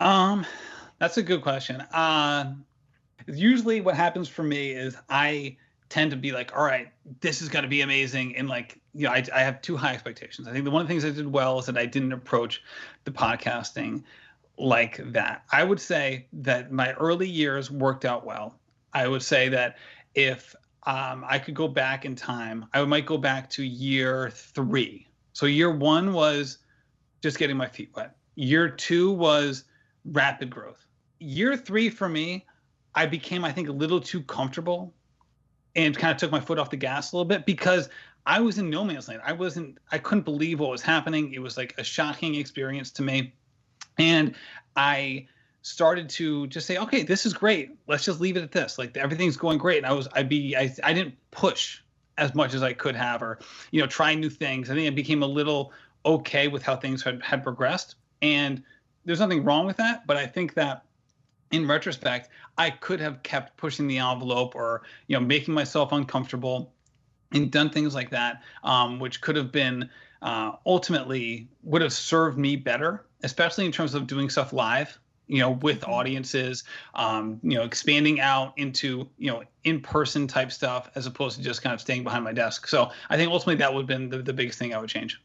Um, that's a good question. Usually what happens for me is I tend to be like, all right, this is going to be amazing. And like, I have too high expectations. I think the one of the things I did well is that I didn't approach the podcasting like that. I would say that my early years worked out well. I would say that if I could go back in time, I might go back to year 3. So year 1 was just getting my feet wet. Year 2 was rapid growth. Year 3 for me, I became, I think, a little too comfortable and kind of took my foot off the gas a little bit because I was in no man's land. I couldn't believe what was happening. It was like a shocking experience to me. And I started to just say, okay, this is great. Let's just leave it at this. Like everything's going great. And I didn't push as much as I could have, or, try new things. I think I became a little okay with how things had progressed. And there's nothing wrong with that. But I think that in retrospect, I could have kept pushing the envelope or, making myself uncomfortable and done things like that, which could have been ultimately would have served me better, especially in terms of doing stuff live, with audiences, expanding out into, in-person type stuff as opposed to just kind of staying behind my desk. So I think ultimately that would have been the biggest thing I would change.